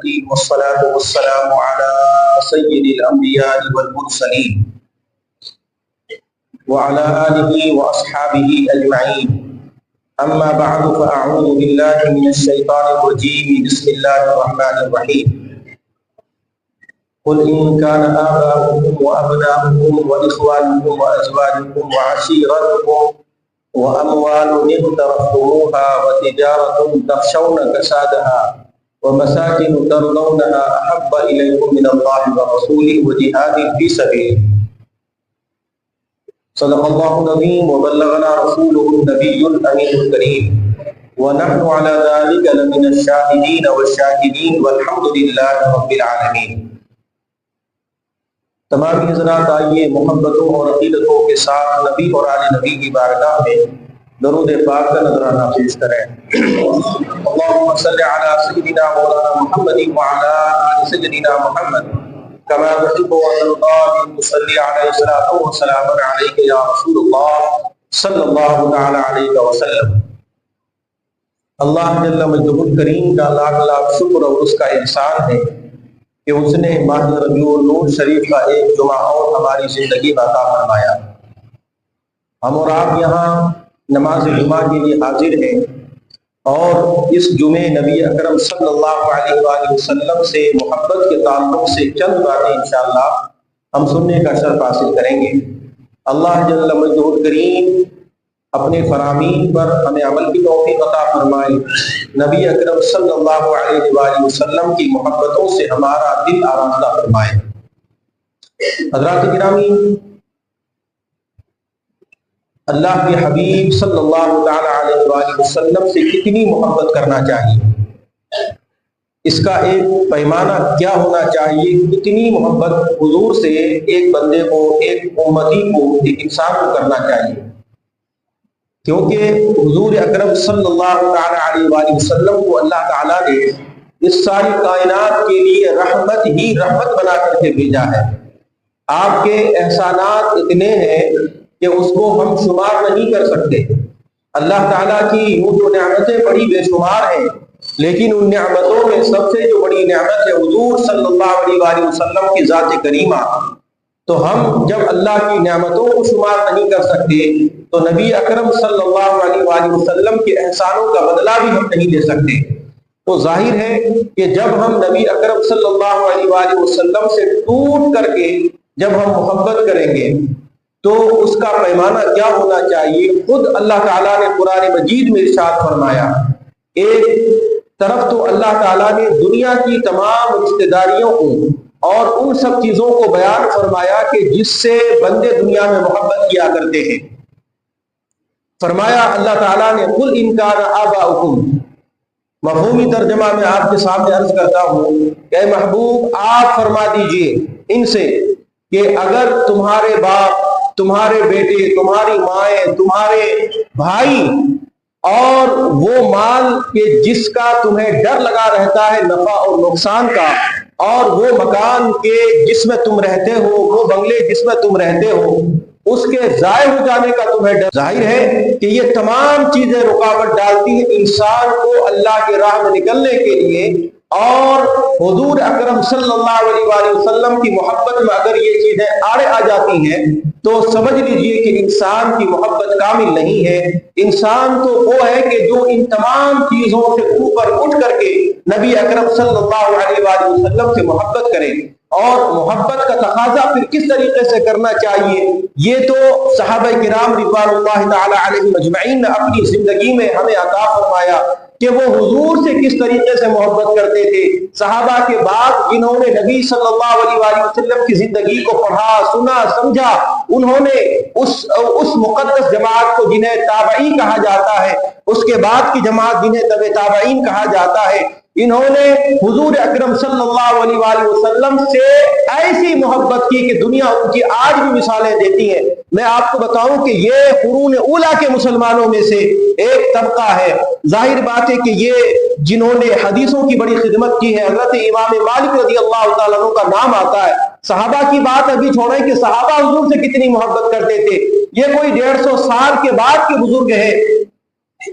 الرحيم والصلاة والسلام على سيد الأنبياء والمرسلين وعلى آله وأصحابه أجمعين. أما بعد فأعوذ بالله من الشيطان الرجيم. بسم الله الرحمن الرحيم. قل إن كان آباؤكم وأبناؤكم وإخوانكم وأزواجكم وعشيرتكم وأموال اقترفتموها وتجارة تخشون كسادها ومساكن ترضونها أحب إليكم من الله ورسوله وجهاد في سبيله. صدق الله العظيم وبلغنا رسوله النبي الأمين الكريم ونحن على ذلك لمن الشاهدين والشاكرين والحمد لله رب العالمين. تمام حضرات آئیے محبتوں اور عقیدتوں کے ساتھ نبی اور آل نبی کی بارگاہ میں درود پاک کا نذرانہ پیش کریں. اللهم صل على سيدنا مولانا محمد وعلى آل سيدنا محمد كما تحب وترضى بمصلي عليه الصلاة والسلام عليك يا رسول الله صلی اللہ تعالی علیہ وسلم. اللہ جل مجدہ الکریم کا لاکھ لاکھ شکر اور اس کا احسان ہے کہ اس نے ماہ ربیع النور شریف کا ایک جمعہ اور ہماری زندگی میں عطا فرمایا. ہم اور آپ یہاں نماز جمعہ کے لیے حاضر ہیں اور اس جمعے نبی اکرم صلی اللہ علیہ وآلہ وسلم سے محبت کے تعلق سے چند باتیں انشاءاللہ ہم سننے کا شرف حاصل کریں گے. اللہ جل مجدہ الکریم اپنے فرامین پر ہمیں عمل کی توفیق عطا فرمائے. نبی اکرم صلی اللہ علیہ وآلہ وسلم کی محبتوں سے ہمارا دل آراستہ فرمائے. حضرات گرامی، اللہ کے حبیب صلی اللہ تعالی علیہ وآلہ وسلم سے کتنی محبت کرنا چاہیے، اس کا ایک پیمانہ کیا ہونا چاہیے. کتنی محبت حضور سے ایک بندے کو، ایک امتی کو، ایک انسان کو کرنا چاہیے، کیونکہ حضور اکرم صلی اللہ تعالی علیہ وآلہ وسلم کو اللہ تعالیٰ نے اس ساری کائنات کے لیے رحمت ہی رحمت بنا کر کے بھیجا ہے. آپ کے احسانات اتنے ہیں کہ اس کو ہم شمار نہیں کر سکتے. اللہ تعالیٰ کی یوں تو نعمتیں بڑی بے شمار ہیں، لیکن ان نعمتوں میں سب سے جو بڑی نعمت ہے حضور صلی اللہ علیہ وآلہ وسلم کی ذات کریمہ. تو ہم جب اللہ کی نعمتوں کو شمار نہیں کر سکتے تو نبی اکرم صلی اللہ علیہ وآلہ وسلم کے احسانوں کا بدلہ بھی ہم نہیں لے سکتے. تو ظاہر ہے کہ جب ہم نبی اکرم صلی اللہ علیہ وآلہ وسلم سے ٹوٹ کر کے جب ہم محبت کریں گے تو اس کا پیمانہ کیا ہونا چاہیے. خود اللہ تعالیٰ نے قرآن مجید میں ارشاد فرمایا. ایک طرف تو اللہ تعالیٰ نے دنیا کی تمام رشتہ داریوں کو اور ان سب چیزوں کو بیان فرمایا کہ جس سے بندے دنیا میں محبت کیا کرتے ہیں. فرمایا اللہ تعالیٰ نے قل ان کان آباؤکم، مفہومی ترجمہ میں آپ کے سامنے عرض کرتا ہوں کہ اے محبوب آپ فرما دیجئے ان سے کہ اگر تمہارے باپ، تمہارے بیٹے، تمہاری مائیں، تمہارے بھائی اور وہ مال کہ جس کا تمہیں ڈر لگا رہتا ہے نفع اور نقصان کا، اور وہ مکان کے جس میں تم رہتے ہو، وہ بنگلے جس میں تم رہتے ہو، اس کے ضائع ہو جانے کا تمہیں ڈر. ظاہر ہے کہ یہ تمام چیزیں رکاوٹ ڈالتی ہیں انسان کو اللہ کے راہ میں نکلنے کے لیے. اور حضور اکرم صلی اللہ علیہ وآلہ وسلم کی محبت میں اگر یہ چیزیں آڑے آ جاتی ہیں تو سمجھ لیجئے کہ انسان کی محبت کامل نہیں ہے. انسان تو وہ ہے کہ جو ان تمام چیزوں سے اوپر اٹھ کر کے نبی اکرم صلی اللہ علیہ وآلہ وسلم سے محبت کرے. اور محبت کا تقاضا پھر کس طریقے سے کرنا چاہیے یہ تو صحابہ کرام رضوان اللہ تعالی علیہم اجمعین نے اپنی زندگی میں ہمیں عطا فرمایا کہ وہ حضور سے کس طریقے سے محبت کرتے تھے. صحابہ کے بعد جنہوں نے نبی صلی اللہ علیہ وآلہ وسلم کی زندگی کو پڑھا، سنا، سمجھا، انہوں نے اس مقدس جماعت کو جنہیں تابعی کہا جاتا ہے، اس کے بعد کی جماعت جنہیں تبع تابعین کہا جاتا ہے، انہوں نے حضور اکرم صلی اللہ علیہ وآلہ وسلم سے ایسی محبت کی کہ دنیا ان کی آج بھی مثالیں دیتی ہے. میں آپ کو بتاؤں کہ یہ قرون اولیٰ کے مسلمانوں میں سے ایک طبقہ ہے. ظاہر بات ہے کہ یہ جنہوں نے حدیثوں کی بڑی خدمت کی ہے، حضرت امام مالک رضی اللہ تعالیٰ عنہ کا نام آتا ہے. صحابہ کی بات ابھی چھوڑیں کہ صحابہ حضور سے کتنی محبت کرتے تھے. یہ کوئی 150 سال کے بعد کے بزرگ ہیں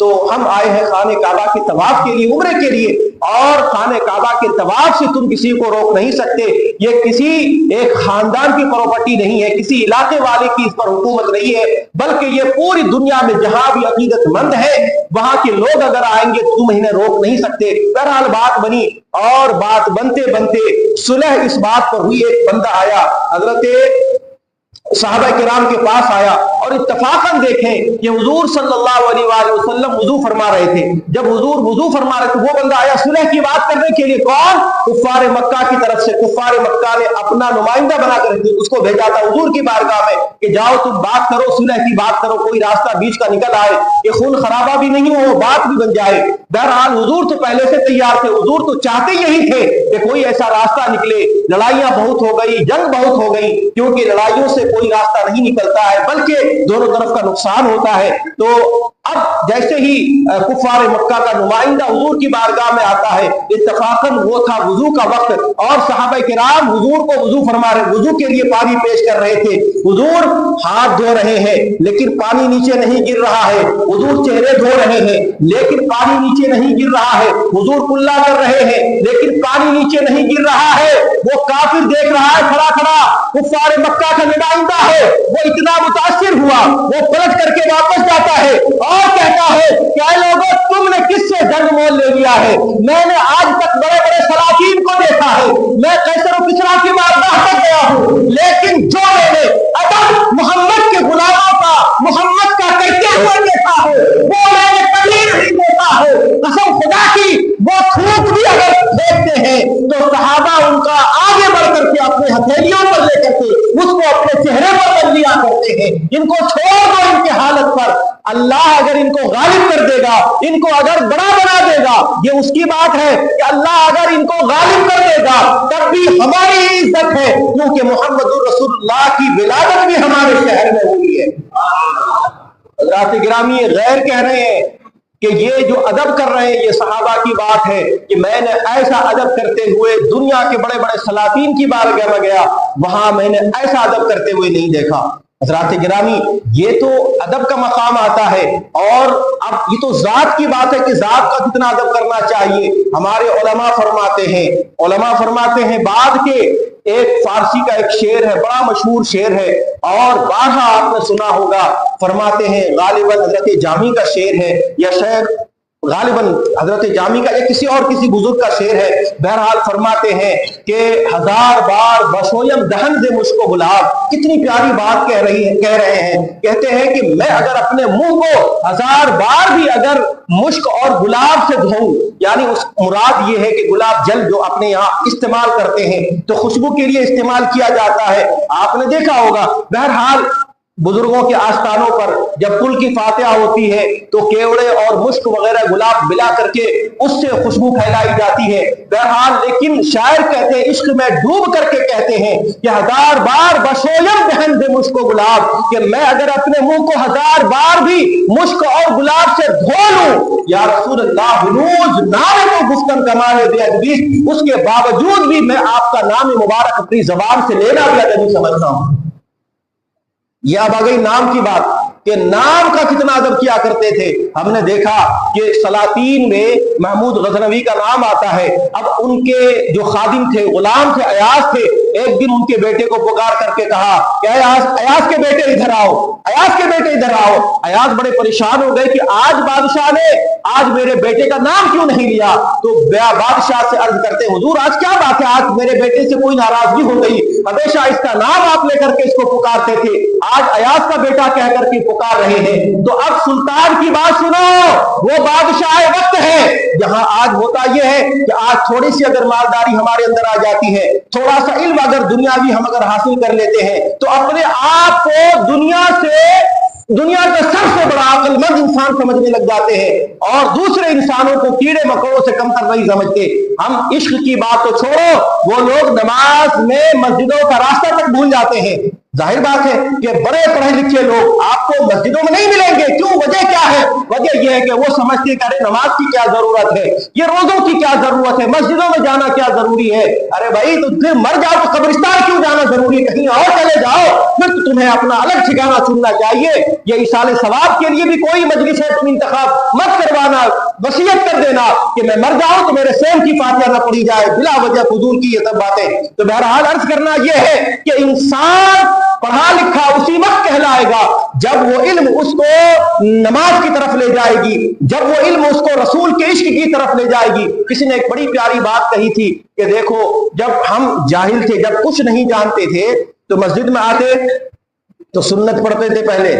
تو ہم آئے ہیں خانہ کعبہ کے طواف کے لیے، عمرے کے لیے، اور خانہ کعبہ کے طواف سے تم کسی کو روک نہیں سکتے۔ یہ کسی ایک خاندان کی پراپرٹی نہیں ہے، کسی علاقے والے کی اس پر حکومت نہیں ہے، بلکہ یہ پوری دنیا میں جہاں بھی عقیدت مند ہے وہاں کے لوگ اگر آئیں گے تو تم انہیں روک نہیں سکتے۔ بہرحال بات بنی، اور بات بنتے بنتے صلح اس بات پر ہوئی۔ ایک بندہ آیا، حضرت صحابہ کرام کے پاس آیا، اور اتفاقاً دیکھیں کہ حضور صلی اللہ علیہ وآلہ وسلم وضو فرما رہے تھے۔ جب حضور وضو فرما رہے تھے وہ بندہ آیا صلح کی بات کرنے کے لیے۔ کون؟ کفار مکہ کی طرف سے۔ کفار مکہ نے اپنا نمائندہ بنا کر اس کو بھیجا تھا حضور کی بارگاہ میں کہ جاؤ تم بات کرو، صلح کی بات کرو، کوئی راستہ بیچ کا نکل آئے، یہ خون خرابہ بھی نہیں ہو، بات بھی بن جائے۔ بہرحال حضور تو پہلے سے تیار تھے، حضور تو چاہتے یہی تھے کہ کوئی ایسا راستہ نکلے۔ لڑائیاں بہت ہو گئی، جنگ بہت ہو گئی، کیونکہ لڑائیوں سے کوئی راستہ نہیں نکلتا ہے بلکہ دونوں طرف کا نقصان ہوتا ہے۔ تو اب جیسے ہی کفار مکہ کا نمائندہ حضور کی بارگاہ میں آتا ہے، اتفاقاً وہ تھا وضو کا وقت، اور صحابہ کرام حضور کو وضو فرما رہے، وضو کے لیے پانی پیش کر رہے تھے۔ حضور ہاتھ دھو رہے ہیں لیکن پانی نیچے نہیں گر رہا ہے، حضور چہرے دھو رہے ہیں لیکن پانی نیچے نہیں گر رہا ہے، حضور کلا کر رہے ہیں لیکن پانی نیچے نہیں گر رہا ہے۔ وہ کافر دیکھ رہا ہے کھڑا کھڑا، کفار مکہ کا نمائندہ ہے، وہ اتنا متاثر ہوا، وہ پلٹ کر کے واپس جاتا ہے اور کہتا ہے کہ اے لوگوں تم نے کس سے جنگ مول لے لیا ہے؟ میں نے آج تک بڑے بڑے سلاطین کو دیکھا ہے، میں قیصر و کسریٰ کی بارگاہ تک گیا ہوں، لیکن جو میں نے ادب محمد کے غلاموں کا، محمد کا کرتے ہوئے دیکھا ہے وہ میں نے کبھی نہیں دیکھا ہے۔ قسم خدا کی وہ تھوک بھی اگر دیکھتے ہیں تو صحابہ ان کا آگے بڑھ کر کے اپنے ہتھیلیوں پر لے کر کے اس کو اپنے چہرے پر رکھ لیا کرتے ہیں۔ ان کو چھوڑ دو ان کی حالت پر، اللہ اگر ان کو غالب کر دے گا، ان کو اگر بڑا بنا دے گا، یہ اس کی بات ہے کہ اللہ اگر ان کو غالب کر دے گا تب بھی ہماری ہی عزت ہے، کیونکہ محمد رسول اللہ کی ولادت بھی ہمارے شہر میں ہوئی ہے۔ حضرات گرامی یہ غیر کہہ رہے ہیں کہ یہ جو ادب کر رہے ہیں یہ صحابہ کی بات ہے کہ میں نے ایسا ادب کرتے ہوئے دنیا کے بڑے بڑے سلاطین کی بارگاہ میں گیا، وہاں میں نے ایسا ادب کرتے ہوئے نہیں دیکھا۔ حضرات گرامی یہ تو ادب کا مقام آتا ہے، اور اب یہ تو ذات کی بات ہے کہ ذات کا کتنا ادب کرنا چاہیے۔ ہمارے علماء فرماتے ہیں بعد کے ایک فارسی کا ایک شعر ہے، بڑا مشہور شعر ہے اور بارہا آپ نے سنا ہوگا، فرماتے ہیں غالباً حضرت جامی کا شعر ہے یا شعر غالباً حضرت جامی کا یا کسی بزرگ کا شعر ہے، بہرحال فرماتے ہیں کہ ہزار بار بشویم دہن سے مشک و گلاب۔ کتنی پیاری بات کہہ رہے ہیں، کہتے ہیں کہ میں اگر اپنے منہ کو ہزار بار بھی اگر مشک اور گلاب سے دھوؤں، یعنی اس مراد یہ ہے کہ گلاب جل جو اپنے یہاں استعمال کرتے ہیں تو خوشبو کے لیے استعمال کیا جاتا ہے، آپ نے دیکھا ہوگا۔ بہرحال بزرگوں کے آستانوں پر جب کل کی فاتحہ ہوتی ہے تو کیوڑے اور مشک وغیرہ گلاب ملا کر کے اس سے خوشبو پھیلائی جاتی ہے۔ بہرحال لیکن شاعر کہتے ہیں، عشق میں ڈوب کر کے کہتے ہیں کہ ہزار بار بشویم دہن سے مشک و گلاب، کہ میں اگر اپنے منہ کو ہزار بار بھی مشک اور گلاب سے دھو لوں، یا رسول اللہ ہنوز نام کو گفتن کمانے بے ادبی، اس کے باوجود بھی میں آپ کا نام مبارک اپنی زبان سے لینا بھی ادبی سمجھتا ہوں۔ یہ اب آ گئی نام کی بات کہ نام کا کتنا ادب کیا کرتے تھے۔ ہم نے دیکھا کہ سلاطین میں محمود غزنوی کا نام آتا ہے، اب ان کے جو خادم تھے، غلام تھے، ایاز تھے، ایک دن ان کے بیٹے کو پکار کر کے کہا کہ ایاز کے بیٹے ادھر آؤ، ایاز کے بیٹے ادھر آؤ۔ ایاز بڑے پریشان ہو گئے کہ آج بادشاہ نے آج میرے بیٹے کا نام کیوں نہیں لیا؟ تو بادشاہ سے عرض کرتے حضور آج کیا بات ہے، آج میرے بیٹے سے کوئی ناراضگی ہو گئی، ہمیشہ اس کا نام آپ لے کر کے اس کو پکارتے تھے، آج ایاز کا بیٹا کہہ کر کے پکار رہے ہیں۔ تو اب سلطان کی بات سنو، وہ بادشاہ وقت ہے جہاں آج ہوتا یہ ہے کہ آج تھوڑی سی اگر مالداری ہمارے اندر آ جاتی ہے، تھوڑا سا علم اگر دنیاوی ہم اگر حاصل کر لیتے ہیں تو اپنے آپ کو دنیا کا سب سے بڑا عقل مند انسان سمجھنے لگ جاتے ہیں، اور دوسرے انسانوں کو کیڑے مکوڑوں سے کم تر نہیں سمجھتے۔ ہم عشق کی بات تو چھوڑو، وہ لوگ نماز میں مسجدوں کا راستہ تک بھول جاتے ہیں۔ ظاہر بات ہے کہ بڑے پڑھے لکھے لوگ آپ کو مسجدوں میں نہیں ملیں گے. کیوں؟ وجہ کیا ہے؟ وجہ یہ ہے کہ وہ سمجھتے کہ ارے نماز کی کیا ضرورت ہے، یہ روزوں کی کیا ضرورت ہے، مسجدوں میں جانا کیا ضروری ہے. ارے بھائی تو پھر مر جاؤ تو قبرستان کیوں جانا ضروری ہے؟ کہیں اور چلے جاؤ. پھر تمہیں اپنا الگ ٹھکانہ چننا چاہیے. یہ ایصال ثواب کے لیے بھی کوئی مجلس ہے تم انتخاب مت کروانا. وصیت کر دینا کہ میں مر جاؤں تو میرے سیم کی فاتحہ نہ پڑھی جائے بلا وجہ فضول کی یہ سب باتیں. تو بہرحال عرض کرنا یہ ہے کہ انسان پڑھا لکھا اسی وقت کہلائے گا جب وہ علم اس کو نماز کی طرف لے جائے گی، جب وہ علم اس کو رسول کے عشق کی طرف لے جائے گی. کسی نے ایک بڑی پیاری بات کہی تھی کہ دیکھو جب ہم جاہل تھے، جب کچھ نہیں جانتے تھے تو مسجد میں آتے تو سنت پڑھتے تھے پہلے،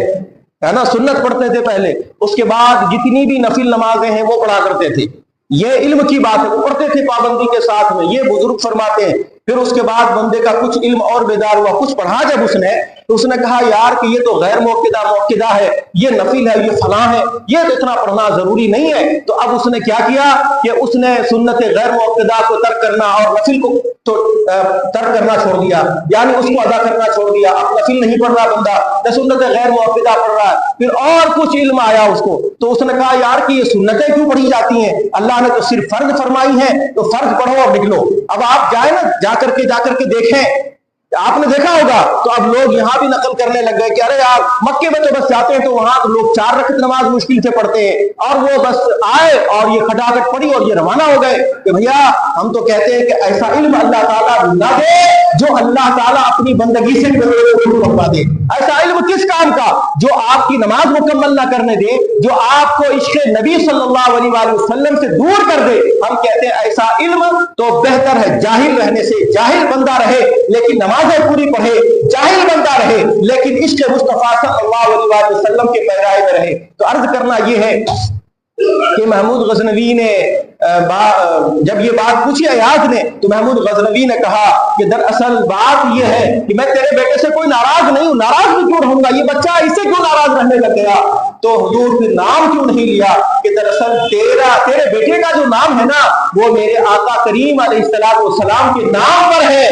ہے نا، سنت پڑھتے تھے پہلے، اس کے بعد جتنی بھی نفل نمازیں ہیں وہ پڑھا کرتے تھے. یہ علم کی بات ہے، وہ پڑھتے تھے پابندی کے ساتھ میں. یہ بزرگ فرماتے ہیں پھر اس کے بعد بندے کا کچھ علم اور بیدار ہوا، کچھ پڑھا جب اس نے تو اس نے کہا یار کہ یہ تو غیر موقدہ ہے، یہ نفل ہے، یہ فلاں ہے، یہ تو اتنا پڑھنا ضروری نہیں ہے. تو اب اس نے کیا کیا کہ اس نے سنت غیر موقدہ کو ترک کرنا اور نفل کو ترک کرنا چھوڑ دیا، یعنی اس کو ادا کرنا چھوڑ دیا. اب نفل نہیں پڑھ رہا بندہ، نہ سنت غیر موقدہ پڑھ رہا ہے. پھر اور کچھ علم آیا اس کو تو اس نے کہا یار کہ یہ سنتیں کیوں پڑھی جاتی ہیں؟ اللہ نے تو صرف فرض فرمائی ہیں، تو فرض پڑھو اور نکلو. اب آپ جائیں نا جا کر کے دیکھیں، آپ نے دیکھا ہوگا تو اب لوگ یہاں بھی نقل کرنے لگ گئے کہ ارے یار مکے میں تو بس جاتے ہیں تو وہاں تو لوگ 4 رکعت نماز مشکل سے پڑھتے ہیں، اور وہ بس آئے اور یہ کھٹاکٹ پڑی اور یہ روانہ ہو گئے. کہ بھیا ہم تو کہتے ہیں کہ ایسا علم اللہ تعالیٰ نہ دے جو اللہ تعالیٰ اپنی بندگی سے کروا دے. ایسا علم کس کام کا جو آپ کی نماز مکمل نہ کرنے دے، جو آپ کو عشق نبی صلی اللہ علیہ وسلم سے دور کر دے. ہم کہتے ہیں ایسا علم تو بہتر ہے جاہل رہنے سے. جاہل بندہ رہے لیکن نمازیں پوری پڑھے، جاہل بندہ رہے لیکن عشق مصطفیٰ صلی اللہ علیہ وسلم کے پیرائے میں رہے. تو عرض کرنا یہ ہے کہ محمود غزنوی نے جب یہ بات پوچھی ایاز نے تو محمود غزنوی نے کہا کہ دراصل بات یہ ہے کہ میں تیرے بیٹے سے کوئی ناراض نہیں ہوں. ناراض بھی کیوں رہوں گا؟ یہ بچہ اسے کیوں ناراض رہنے لگ گیا؟ تو حضور پھر نام کیوں نہیں لیا کہ دراصل تیرے بیٹے کا جو نام ہے نا وہ میرے آقا کریم علیہ السلام کے نام پر ہے.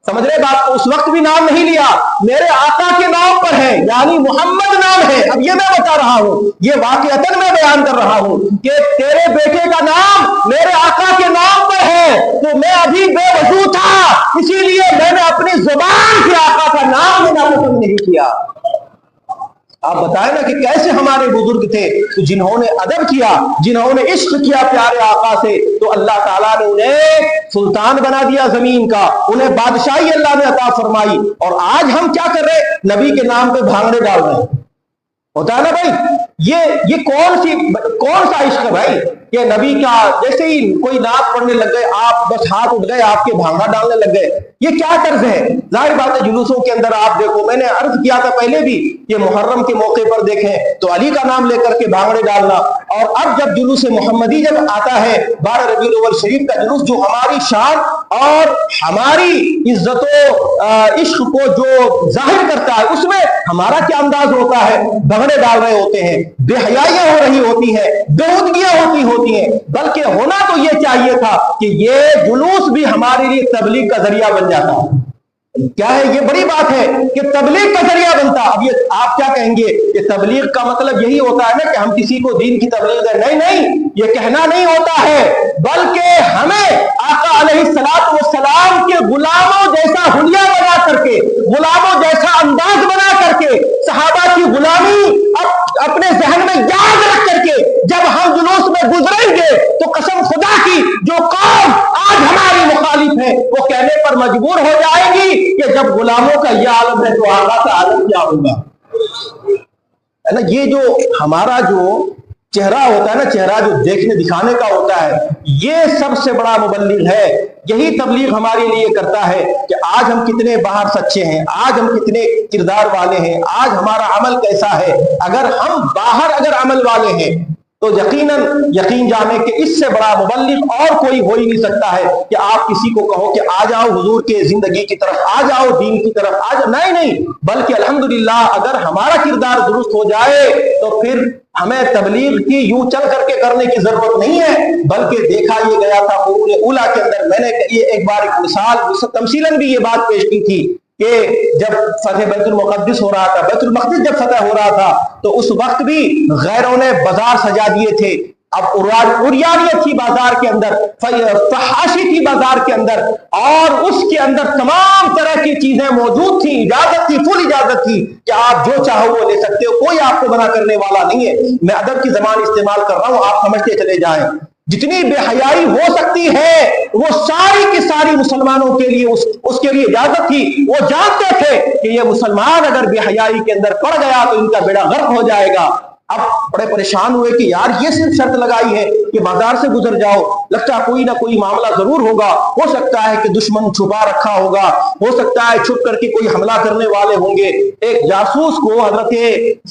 سمجھ رہے بات کو؟ اس وقت بھی نام نہیں لیا، میرے آقا کے نام پر ہے، یعنی محمد نام ہے. اب یہ میں بتا رہا ہوں، یہ واقعتاً میں بیان کر رہا ہوں کہ تیرے بیٹے کا نام میرے آقا کے نام پر ہے. تو میں ابھی بے وضو تھا، اسی لیے میں نے اپنی زبان سے آقا کا نام لینا پسند نہیں کیا. آپ بتائیں نا کہ کیسے ہمارے بزرگ تھے تو جنہوں نے ادب کیا، جنہوں نے عشق کیا پیارے آقا سے، تو اللہ تعالیٰ نے انہیں سلطان بنا دیا زمین کا، انہیں بادشاہی اللہ نے عطا فرمائی. اور آج ہم کیا کر رہے؟ نبی کے نام پہ بھانگڑے ڈال رہے ہیں. ہوتا ہے نا بھائی، یہ کون سا عشق ہے بھائی؟ کہ نبی کا جیسے ہی کوئی نعت پڑھنے لگ گئے آپ بس ہاتھ اٹھ گئے، آپ کے بھانگڑا ڈالنے لگ گئے. یہ کیا طرز ہے؟ ظاہر بات ہے جلوسوں کے اندر آپ دیکھو، میں نے عرض کیا تھا پہلے بھی، یہ محرم کے موقع پر دیکھیں تو علی کا نام لے کر کے بھانگڑے ڈالنا. اور اب جب جلوس محمدی جب آتا ہے 12 ربیع الاول شریف کا جلوس، جو ہماری شان اور ہماری عزت و عشق کو جو ظاہر کرتا ہے، اس میں ہمارا کیا انداز ہوتا ہے؟ بھانگڑے ڈال رہے ہوتے ہیں، بے حیائیاں ہو رہی ہوتی ہیں، بےہودگیاں ہوتی ہیں. بلکہ ہونا تو یہ چاہیے تھا کہ یہ جلوس بھی ہمارے لیے تبلیغ کا ذریعہ بن جاتا. کیا ہے یہ بڑی بات ہے کہ تبلیغ کا ذریعہ بنتا. اب یہ آپ کیا کہیں گے کہ تبلیغ کا مطلب یہی ہوتا ہے نا کہ ہم کسی کو دین کی تبلیغ دیں؟ نہیں، یہ کہنا نہیں ہوتا ہے، بلکہ ہمیں آقا علیہ السلام کے غلاموں جیسا حلیہ بنا کر کے، غلاموں جیسا انداز بنا کر کے، صحابہ کی غلامی اپنے ذہن میں یاد رکھ کر کے جب ہم جلوس میں گزریں گے تو قسم خدا کی جو قوم آج ہماری مخالف ہے وہ کہنے پر مجبور ہو جائے گی کہ جب غلاموں کا یہ عالم ہے تو آقا کا عالم کیا ہوگا. ہے نا، یہ جو ہمارا جو چہرہ ہوتا ہے نا، چہرہ جو دیکھنے دکھانے کا ہوتا ہے، یہ سب سے بڑا مبلغ ہے. یہی تبلیغ ہمارے لیے کرتا ہے کہ آج ہم کتنے باہر سچے ہیں، آج ہم کتنے کردار والے ہیں، آج ہمارا عمل کیسا ہے. اگر ہم باہر عمل والے ہیں تو یقین جانے کہ اس سے بڑا مبلغ اور کوئی ہو ہی نہیں سکتا ہے کہ آپ کسی کو کہو کہ آ جاؤ حضور کے زندگی کی طرف، آ جاؤ دین کی طرف، آ جاؤ. نہیں، بلکہ الحمدللہ اگر ہمارا کردار درست ہو جائے تو پھر ہمیں تبلیغ کی یوں چل کر کے کرنے کی ضرورت نہیں ہے. بلکہ دیکھا یہ گیا تھا قرون اولیٰ کے اندر، میں نے یہ ایک بار ایک مثال تمثیلاً بھی یہ بات پیش کی تھی کہ جب فتح بیت المقدس ہو رہا تھا، بیت المقدس جب فتح ہو رہا تھا تو اس وقت بھی غیروں نے بازار سجا دیے تھے. اب عریانیت تھی بازار کے اندر، فحاشی تھی بازار کے اندر، اور اس کے اندر تمام طرح کی چیزیں موجود تھیں، اجازت تھی، فل اجازت تھی کہ آپ جو چاہو وہ لے سکتے ہو، کوئی آپ کو منع کرنے والا نہیں ہے. میں ادب کی زبان استعمال کر رہا ہوں، آپ سمجھتے چلے جائیں. جتنی بے حیائی ہو سکتی ہے وہ ساری کی ساری مسلمانوں کے لیے اس کے لیے اجازت تھی. وہ جانتے تھے کہ یہ مسلمان اگر بے حیائی کے اندر پڑ گیا تو ان کا بیڑا غرق ہو جائے گا. اب بڑے پریشان ہوئے کہ یار یہ صرف شرط لگائی ہے کہ بازار سے گزر جاؤ، لگتا ہے کوئی نہ کوئی معاملہ ضرور ہوگا، ہو سکتا ہے کہ دشمن چھپا رکھا ہوگا، ہو سکتا ہے چھپ کر کے کوئی حملہ کرنے والے ہوں گے. ایک جاسوس کو حضرت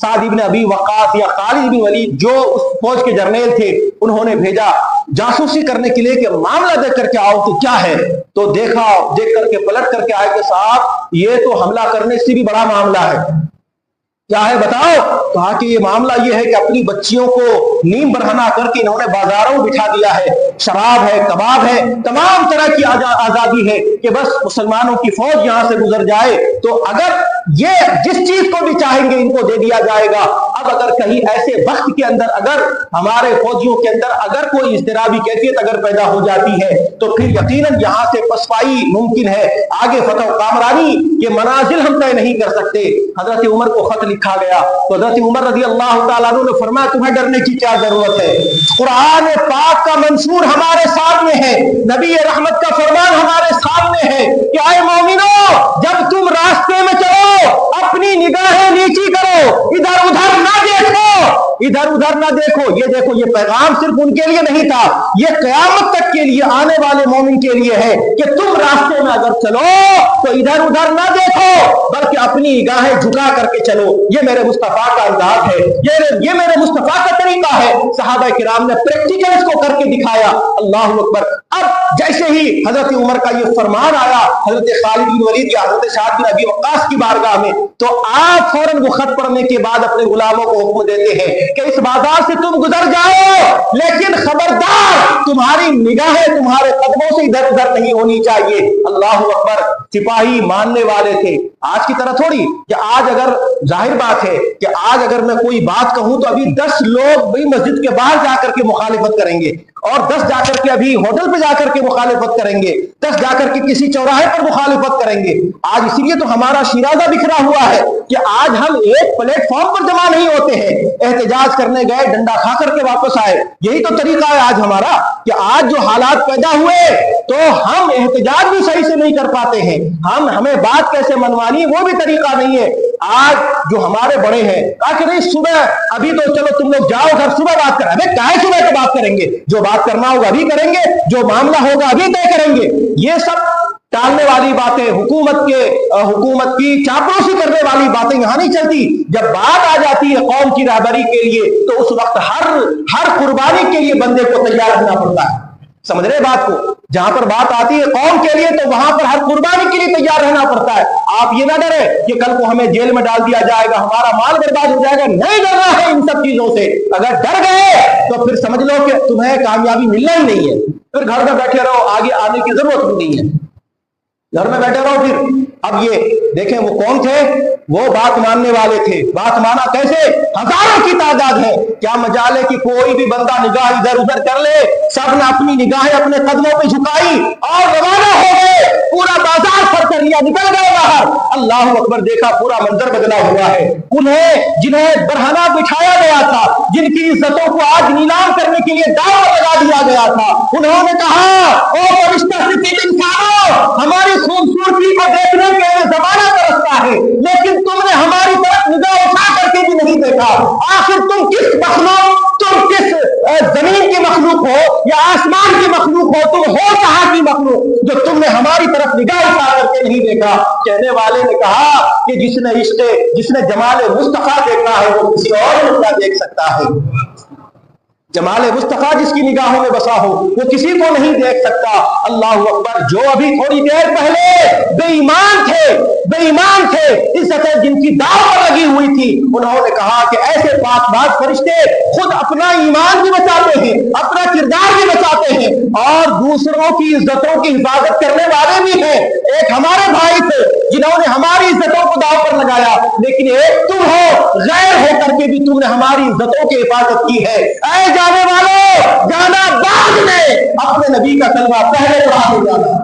سعد بن ابی وقاص یا خالد بن ولید جو اس فوج کے جرنیل تھے انہوں نے بھیجا جاسوسی کرنے کے لیے کہ معاملہ دیکھ کر کے آؤ تو کیا ہے. تو دیکھ کر کے پلٹ کر کے آئے کہ صاحب یہ تو حملہ کرنے سے بھی بڑا معاملہ ہے. کیا ہے بتاؤ؟ کہا کہ یہ معاملہ یہ ہے کہ اپنی بچیوں کو نیم برہنہ کر کے انہوں نے بازاروں میں بٹھا دیا ہے، شراب ہے، کباب ہے، تمام طرح کی آزادی ہے کہ بس مسلمانوں کی فوج یہاں سے گزر جائے تو اگر یہ جس چیز کو بھی چاہیں گے ان کو دے دیا جائے گا. اب اگر کہیں ایسے وقت کے اندر اگر ہمارے فوجیوں کے اندر اگر کوئی اضطرابی کیفیت اگر پیدا ہو جاتی ہے تو پھر یقیناً یہاں سے پسپائی ممکن ہے، آگے فتح و کامرانی کے منازل ہم طے نہیں کر سکتے. حضرت عمر کو خط لکھا گیا تو حضرت عمر رضی اللہ تعالیٰ عنہ نے فرمایا تمہیں ڈرنے کی کیا ضرورت ہے، قرآن پاک کا منشور ہمارے سامنے ہے، نبی رحمت کا فرمان ہمارے سامنے ہے کہ اے مومنو جب تم راستے میں چلو اپنی نگاہیں نیچی کرو، ادھر ادھر نہ دیکھو، ادھر ادھر نہ دیکھو. یہ دیکھو یہ پیغام صرف ان کے لیے نہیں تھا، یہ قیامت تک کے لیے آنے والے مومن کے لیے ہے کہ تم راستے میں اگر چلو تو ادھر ادھر نہ دیکھو بلکہ اپنی نگاہیں جھکا کر کے چلو. یہ میرے مصطفیٰ کا انداز ہے، یہ میرے مصطفیٰ کا طریقہ ہے. صحابہ کرام نے پریکٹیکل اس کو کر کے دکھایا. اللہ اکبر. اب جیسے ہی حضرت عمر کا یہ فرمان آیا حضرت خالد بن ولید یا حضرت سعد بن ابی وقاص کی بارگاہ میں تو آپ فوراً وہ خط پڑھنے کے بعد اپنے غلاموں کو حکم دیتے ہیں کہ اس بازار سے تم گزر جاؤ لیکن خبردار تمہاری نگاہیں تمہارے قدموں سے ادھر ادھر نہیں ہونی چاہیے. اللہ اکبر. سپاہی ماننے والے تھے. آج کی طرح تھوڑی کہ آج اگر ظاہر بات ہے کہ آج اگر میں کوئی بات کہوں تو ابھی 10 لوگ بھی مسجد کے باہر جا کر کے مخالفت کریں گے اور 10 جا کر کے ابھی ہوٹل پہ جا کر کے مخالفت کریں گے، 10 جا کر کے کسی چوراہے پر مخالفت کریں گے. آج اسی لیے تو ہمارا شیرازہ بکھرا ہوا ہے کہ آج ہم ایک پلیٹ فارم پر جمع نہیں ہوتے ہیں. احتجاج کرنے گئے ڈنڈا کھا کر کے واپس آئے. یہی تو طریقہ ہے آج ہمارا کہ آج جو حالات پیدا ہوئے تو ہم احتجاج بھی صحیح سے نہیں کر پاتے ہیں، ہمیں بات کیسے منوانی وہ بھی طریقہ نہیں ہے. آج جو ہمارے بڑے ہیں کہ نہیں صبح ابھی تو چلو تم لوگ جاؤ گھر صبح بات کریں. ابھی کیا صبح کو بات کریں گے؟ جو بات کرنا ہوگا ابھی کریں گے، جو معاملہ ہوگا ابھی طے کریں گے. یہ سب ٹالنے والی باتیں، حکومت کی چاپلوسی کرنے والی باتیں یہاں نہیں چلتی. جب بات آ جاتی ہے قوم کی رہبری کے لیے تو اس وقت ہر قربانی کے لیے بندے کو تیار رہنا پڑتا ہے. سمجھ رہے بات کو؟ جہاں پر بات آتی ہے قوم کے لیے تو وہاں پر ہر قربانی کے لیے تیار رہنا پڑتا ہے. آپ یہ نہ ڈرے کہ کل کو ہمیں جیل میں ڈال دیا جائے گا، ہمارا مال برباد ہو جائے گا. نہیں ڈرنا ہے ان سب چیزوں سے. اگر ڈر گئے تو پھر سمجھ لو کہ تمہیں کامیابی ملنا ہی نہیں ہے. پھر گھر میں بیٹھے رہو، آگے آنے کی ضرورت بھی نہیں ہے، گھر میں بیٹھے رہو. پھر اب یہ دیکھیں وہ کون تھے؟ وہ بات ماننے والے تھے. بات مانا کیسے؟ ہزاروں کی تعداد ہے. کیا مجال ہے کہ کوئی بھی بندہ نگاہ ادھر ادھر کر لے؟ سب نے اپنی نگاہیں اپنے قدموں پہ جھکائی اور روانہ ہو گئے. پورا بازار پر کر لیا، نکل گئے باہر. اللہ اکبر. دیکھا پورا منظر بدلا ہوا ہے. جنہیں برہنہ بٹھایا گیا تھا، جن کی عزتوں کو آج نیلام کرنے کے لیے داؤ لگا دیا گیا تھا، انہوں نے کہا او فرشتہ سفید انسانوں، ہماری خوبصورتی کو دیکھنے کے لیے زمانہ ترستا ہے لیکن تم نے ہماری طرف نگاہ اٹھا کر کے بھی نہیں دیکھا. آخر تم کس مخلوق، تم کس زمین کی مخلوق ہو یا آسمان کی مخلوق ہو؟ تم ہو کہاں کی مخلوق جو تم نے ہماری طرف نگاہ اٹھا کر کے نہیں دیکھا؟ کہنے والے نے کہا کہ جس نے جمال مصطفیٰ دیکھا ہے وہ کسی اور کو کیا دیکھ سکتا ہے؟ جمال مصطفیٰ جس کی نگاہوں میں بسا ہو وہ کسی کو نہیں دیکھ سکتا. اللہ اکبر. جو ابھی تھوڑی دیر پہلے بے ایمان تھے عزتیں جن کی داؤ لگی ہوئی تھی، انہوں نے کہا کہ ایسے پاک باز فرشتے خود اپنا ایمان بھی بچاتے ہیں، اپنا کردار بھی بچاتے ہیں اور دوسروں کی عزتوں کی حفاظت کرنے والے بھی ہیں. ایک ہمارے بھائی تھے جنہوں نے لیکن ایک تم ہو، غیر ہو کر کے بھی تم نے ہماری عزتوں کی حفاظت کی ہے۔ اے جانے والوں، جانا بعد میں، اپنے نبی کا کلمہ پہلے پڑھا دو جانا۔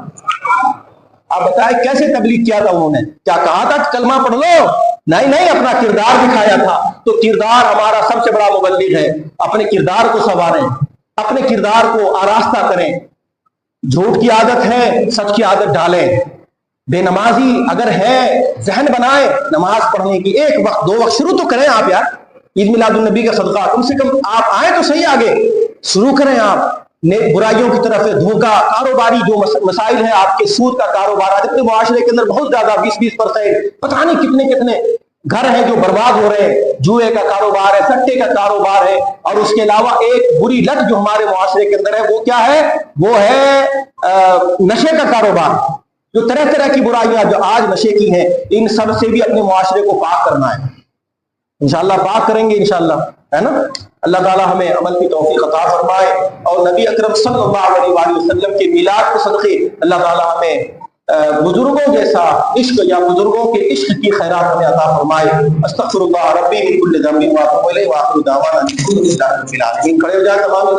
آپ بتائیں کیسے تبلیغ کیا تھا انہوں نے؟ کیا کہا تھا کلمہ پڑھ لو؟ نہیں، اپنا کردار دکھایا تھا۔ تو کردار ہمارا سب سے بڑا مبلغ ہے۔ اپنے کردار کو سنواریں، اپنے کردار کو آراستہ کریں۔ جھوٹ کی عادت ہے، سچ کی عادت ڈالیں۔ بے نمازی اگر ہے، ذہن بنائیں نماز پڑھنے کی، ایک وقت 2 وقت شروع تو کریں آپ یار۔ عید میلاد النبی کا صدقہ کم سے کم آپ آئیں تو صحیح، آگے شروع کریں آپ۔ برائیوں کی طرف دھوکہ، کاروباری جو مسائل ہیں آپ کے، سود کا کاروبار آج اپنے معاشرے کے اندر بہت زیادہ 20% پتہ نہیں کتنے گھر ہیں جو برباد ہو رہے ہیں۔ جوئے کا کاروبار ہے، سٹے کا کاروبار ہے، اور اس کے علاوہ ایک بری لت جو ہمارے معاشرے کے اندر ہے وہ کیا ہے؟ وہ ہے نشے کا کاروبار۔ جو طرح کی برائیاں جو آج نشے کی ہیں، ان سب سے بھی اپنے معاشرے کو پاک کرنا ہے۔ انشاءاللہ پاک کریں گے انشاءاللہ، ہے نا؟ اللہ تعالی ہمیں عمل کی توفیق عطا فرمائے، اور نبی اکرم صلی اللہ علیہ وآلہ وسلم کے میلاد کے صدقے اللہ تعالی ہمیں بزرگوں جیسا عشق یا بزرگوں کے عشق کی خیرات ہمیں عطا فرمائے۔ استغفر اللہ ربی من کل ذنب واتوب الیہ، وآخر دعوانا الحمد للہ رب العالمین۔ کھڑے ہو جائیں تمام۔